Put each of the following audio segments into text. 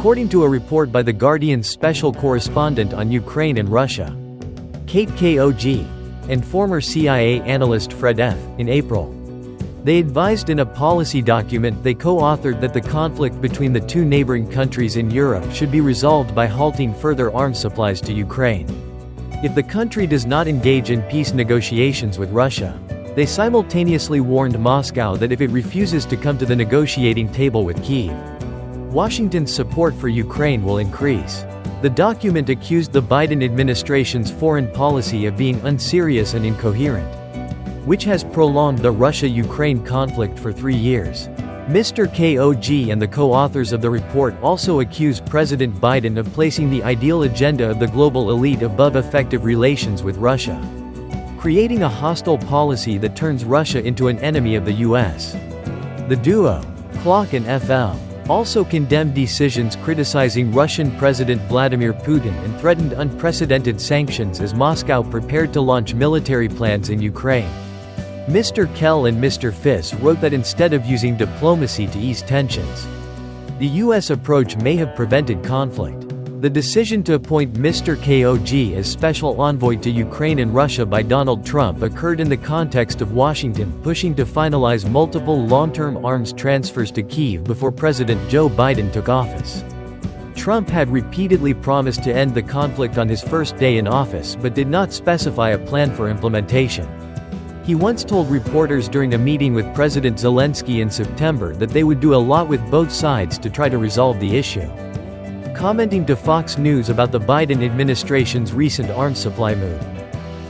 according to a report by The Guardian's special correspondent on Ukraine and Russia, Kate Kog, and former CIA analyst Fred F. in April. They advised in a policy document they co-authored that the conflict between the two neighboring countries in Europe should be resolved by halting further arms supplies to Ukraine. If the country does not engage in peace negotiations with Russia, they simultaneously warned Moscow that if it refuses to come to the negotiating table with Kyiv, Washington's support for Ukraine will increase. The document accused the Biden administration's foreign policy of being unserious and incoherent, which has prolonged the Russia-Ukraine conflict for 3 years. Mr. Kog and the co-authors of the report also accuse President Biden of placing the ideal agenda of the global elite above effective relations with Russia, creating a hostile policy that turns Russia into an enemy of the U.S. The duo, Clark and FL, also condemned decisions criticizing Russian President Vladimir Putin and threatened unprecedented sanctions as Moscow prepared to launch military plans in Ukraine. Mr. Kell and Mr. Fiss wrote that instead of using diplomacy to ease tensions, the U.S. approach may have prevented conflict. The decision to appoint Mr. Kog as special envoy to Ukraine and Russia by Donald Trump occurred in the context of Washington pushing to finalize multiple long-term arms transfers to Kyiv before President Joe Biden took office. Trump had repeatedly promised to end the conflict on his first day in office but did not specify a plan for implementation. He once told reporters during a meeting with President Zelensky in September that they would do a lot with both sides to try to resolve the issue. Commenting to Fox News about the Biden administration's recent arms supply move,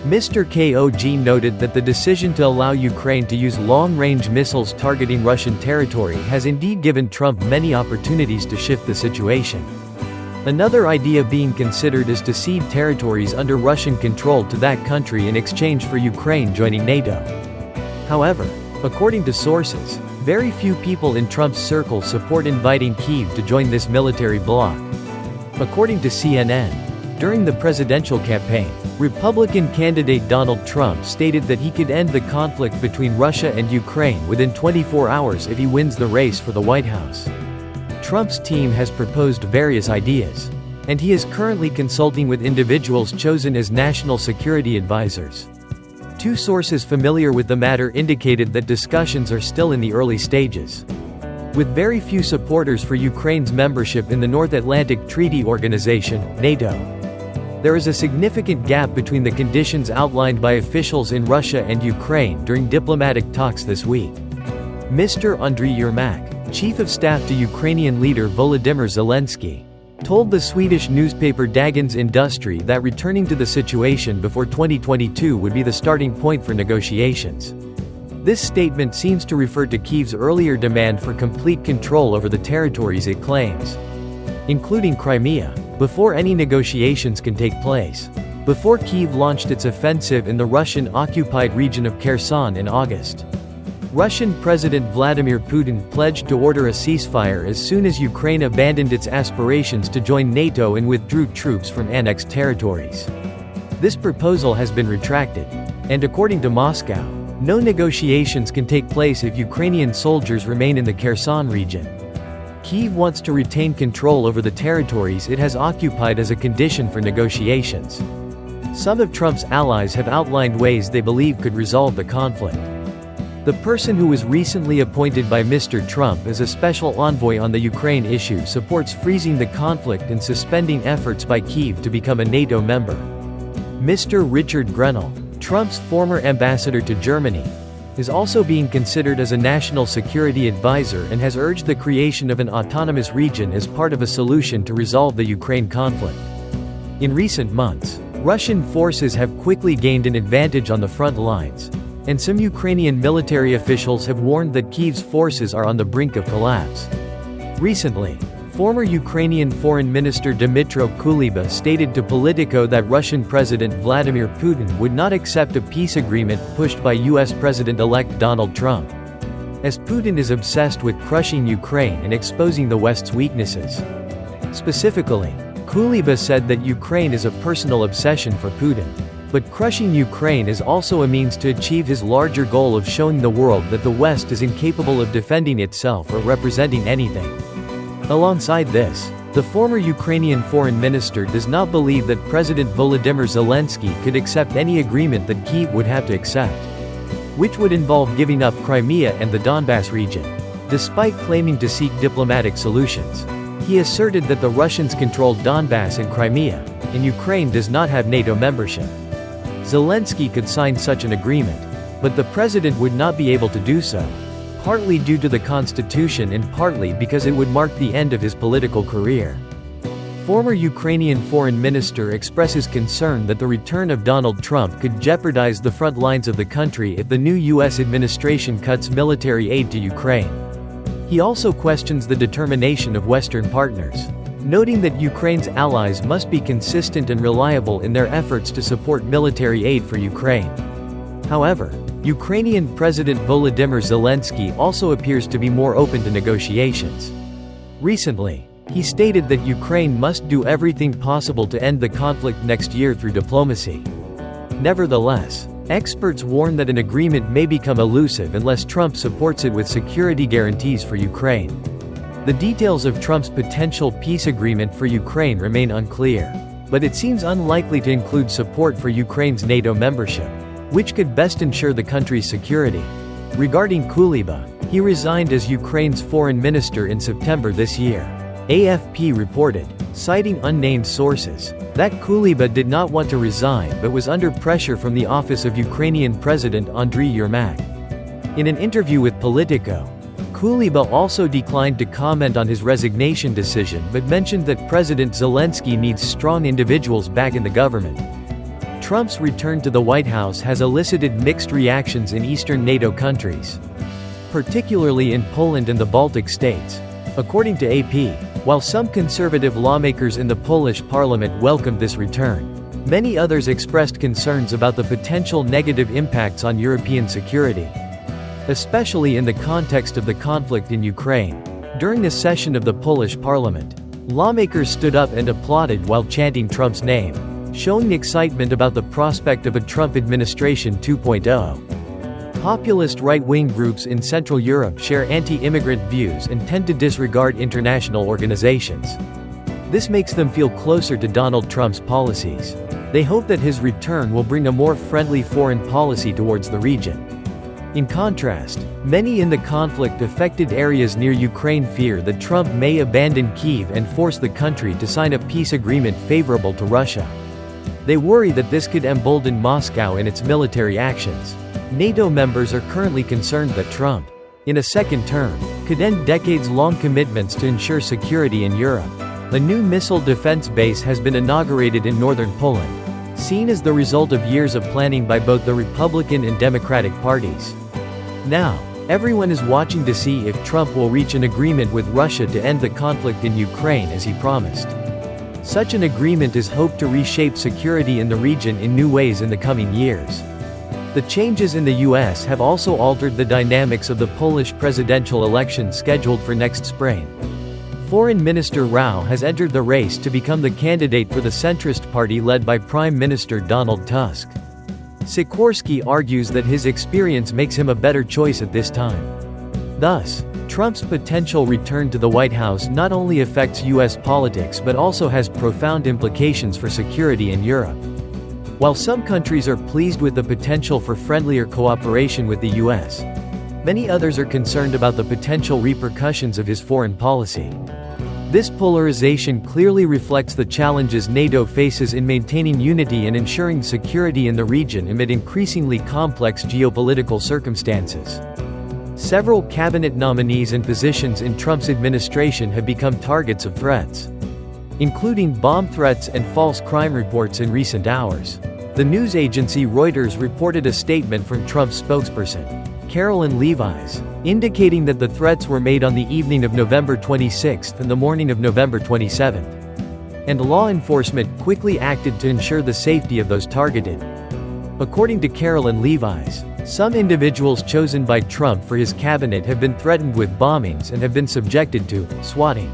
Mr. Kog noted that the decision to allow Ukraine to use long-range missiles targeting Russian territory has indeed given Trump many opportunities to shift the situation. Another idea being considered is to cede territories under Russian control to that country in exchange for Ukraine joining NATO. However, according to sources, very few people in Trump's circle support inviting Kyiv to join this military bloc. According to CNN, during the presidential campaign, Republican candidate Donald Trump stated that he could end the conflict between Russia and Ukraine within 24 hours if he wins the race for the White House. Trump's team has proposed various ideas, and he is currently consulting with individuals chosen as national security advisors. Two sources familiar with the matter indicated that discussions are still in the early stages. With very few supporters for Ukraine's membership in the North Atlantic Treaty Organization, NATO, there is a significant gap between the conditions outlined by officials in Russia and Ukraine during diplomatic talks this week. Mr. Andriy Yermak, chief of staff to Ukrainian leader Volodymyr Zelensky, told the Swedish newspaper Dagens Industri that returning to the situation before 2022 would be the starting point for negotiations. This statement seems to refer to Kyiv's earlier demand for complete control over the territories it claims, including Crimea, before any negotiations can take place. Before Kyiv launched its offensive in the Russian-occupied region of Kherson in August, Russian President Vladimir Putin pledged to order a ceasefire as soon as Ukraine abandoned its aspirations to join NATO and withdrew troops from annexed territories. This proposal has been retracted, and according to Moscow, no negotiations can take place if Ukrainian soldiers remain in the Kherson region. Kyiv wants to retain control over the territories it has occupied as a condition for negotiations. Some of Trump's allies have outlined ways they believe could resolve the conflict. The person who was recently appointed by Mr. Trump as a special envoy on the Ukraine issue supports freezing the conflict and suspending efforts by Kyiv to become a NATO member. Mr. Richard Grenell, Trump's former ambassador to Germany, is also being considered as a national security advisor and has urged the creation of an autonomous region as part of a solution to resolve the Ukraine conflict. In recent months, Russian forces have quickly gained an advantage on the front lines, and some Ukrainian military officials have warned that Kyiv's forces are on the brink of collapse. Recently, former Ukrainian Foreign Minister Dmytro Kuleba stated to Politico that Russian President Vladimir Putin would not accept a peace agreement pushed by U.S. President-elect Donald Trump, as Putin is obsessed with crushing Ukraine and exposing the West's weaknesses. Specifically, Kuleba said that Ukraine is a personal obsession for Putin, but crushing Ukraine is also a means to achieve his larger goal of showing the world that the West is incapable of defending itself or representing anything. Alongside this, The former Ukrainian foreign minister does not believe that President Volodymyr Zelensky could accept any agreement that Kyiv would have to accept, which would involve giving up Crimea and the Donbas region. Despite claiming to seek diplomatic solutions, he asserted that the Russians controlled Donbas and Crimea, and Ukraine does not have NATO membership. Zelensky could sign such an agreement, but the president would not be able to do so, partly due to the constitution and partly because it would mark the end of his political career. Former Ukrainian foreign minister expresses concern that the return of Donald Trump could jeopardize the front lines of the country if the new U.S. administration cuts military aid to Ukraine. He also questions the determination of Western partners, noting that Ukraine's allies must be consistent and reliable in their efforts to support military aid for Ukraine. However, Ukrainian President Volodymyr Zelensky also appears to be more open to negotiations. Recently, he stated that Ukraine must do everything possible to end the conflict next year through diplomacy. Nevertheless, experts warn that an agreement may become elusive unless Trump supports it with security guarantees for Ukraine. The details of Trump's potential peace agreement for Ukraine remain unclear, but it seems unlikely to include support for Ukraine's NATO membership, which could best ensure the country's security. Regarding Kuleba, he resigned as Ukraine's foreign minister in September this year. AFP reported, citing unnamed sources, that Kuleba did not want to resign but was under pressure from the office of Ukrainian President Andriy Yermak. In an interview with Politico, Kuleba also declined to comment on his resignation decision but mentioned that President Zelensky needs strong individuals back in the government. Trump's return to the White House has elicited mixed reactions in Eastern NATO countries, particularly in Poland and the Baltic states. According to AP, while some conservative lawmakers in the Polish parliament welcomed this return, many others expressed concerns about the potential negative impacts on European security, especially in the context of the conflict in Ukraine. During a session of the Polish parliament, lawmakers stood up and applauded while chanting Trump's name, showing excitement about the prospect of a Trump administration 2.0. Populist right-wing groups in Central Europe share anti-immigrant views and tend to disregard international organizations. This makes them feel closer to Donald Trump's policies. They hope that his return will bring a more friendly foreign policy towards the region. In contrast, many in the conflict-affected areas near Ukraine fear that Trump may abandon Kyiv and force the country to sign a peace agreement favorable to Russia. They worry that this could embolden Moscow in its military actions. NATO members are currently concerned that Trump, in a second term, could end decades-long commitments to ensure security in Europe. A new missile defense base has been inaugurated in northern Poland, seen as the result of years of planning by both the Republican and Democratic parties. Now, everyone is watching to see if Trump will reach an agreement with Russia to end the conflict in Ukraine as he promised. Such an agreement is hoped to reshape security in the region in new ways in the coming years. The changes in the U.S. have also altered the dynamics of the Polish presidential election scheduled for next spring. Foreign Minister Rao has entered the race to become the candidate for the centrist party led by Prime Minister Donald Tusk. Sikorsky argues that his experience makes him a better choice at this time. Thus, Trump's potential return to the White House not only affects U.S. politics but also has profound implications for security in Europe. While some countries are pleased with the potential for friendlier cooperation with the U.S., many others are concerned about the potential repercussions of his foreign policy. This polarization clearly reflects the challenges NATO faces in maintaining unity and ensuring security in the region amid increasingly complex geopolitical circumstances. Several cabinet nominees and positions in Trump's administration have become targets of threats, including bomb threats and false crime reports in recent hours. The news agency Reuters reported a statement from Trump's spokesperson, Carolyn Levi's, indicating that the threats were made on the evening of November 26 and the morning of November 27, and law enforcement quickly acted to ensure the safety of those targeted. According to Carolyn Levi's, some individuals chosen by Trump for his cabinet have been threatened with bombings and have been subjected to swatting,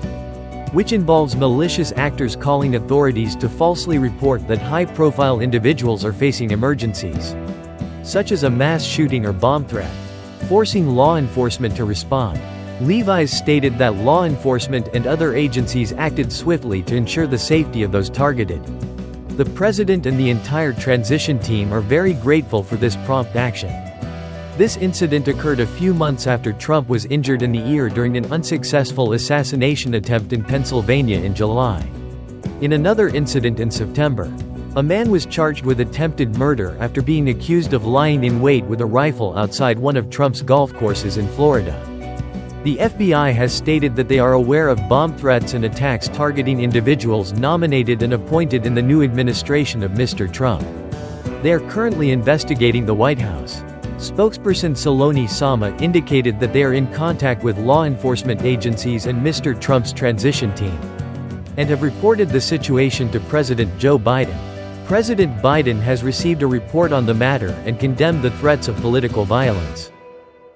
which involves malicious actors calling authorities to falsely report that high-profile individuals are facing emergencies, such as a mass shooting or bomb threat, forcing law enforcement to respond. Levi's stated that law enforcement and other agencies acted swiftly to ensure the safety of those targeted. The president and the entire transition team are very grateful for this prompt action. This incident occurred a few months after Trump was injured in the ear during an unsuccessful assassination attempt in Pennsylvania in July. In another incident in September, a man was charged with attempted murder after being accused of lying in wait with a rifle outside one of Trump's golf courses in Florida. The FBI has stated that they are aware of bomb threats and attacks targeting individuals nominated and appointed in the new administration of Mr. Trump. They are currently investigating the White House. Spokesperson Saloni Sama indicated that they are in contact with law enforcement agencies and Mr. Trump's transition team, and have reported the situation to President Joe Biden. President Biden has received a report on the matter and condemned the threats of political violence.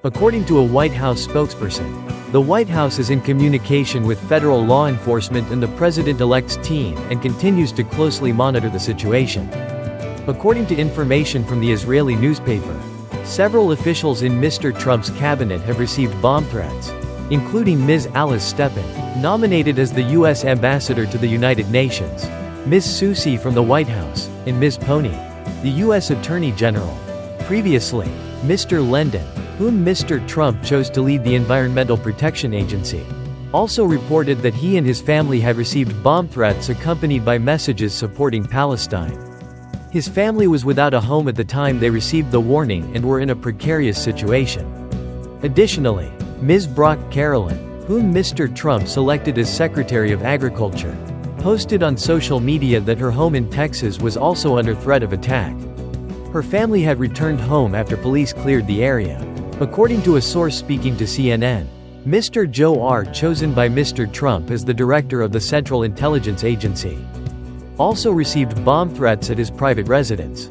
According to a White House spokesperson, the White House is in communication with federal law enforcement and the president-elect's team and continues to closely monitor the situation. According to information from the Israeli newspaper, several officials in Mr. Trump's cabinet have received bomb threats, including Ms. Alice Stepan, nominated as the U.S. ambassador to the United Nations, Ms. Susi from the White House, and Ms. Pony, the U.S. Attorney General. Previously, Mr. Lendon, whom Mr. Trump chose to lead the Environmental Protection Agency, also reported that he and his family had received bomb threats accompanied by messages supporting Palestine. His family was without a home at the time they received the warning and were in a precarious situation. Additionally, Ms. Brock Carolyn, whom Mr. Trump selected as Secretary of Agriculture, posted on social media that her home in Texas was also under threat of attack. Her family had returned home after police cleared the area. According to a source speaking to CNN, Mr. Joe R. chosen by Mr. Trump as the director of the Central Intelligence Agency, also received bomb threats at his private residence.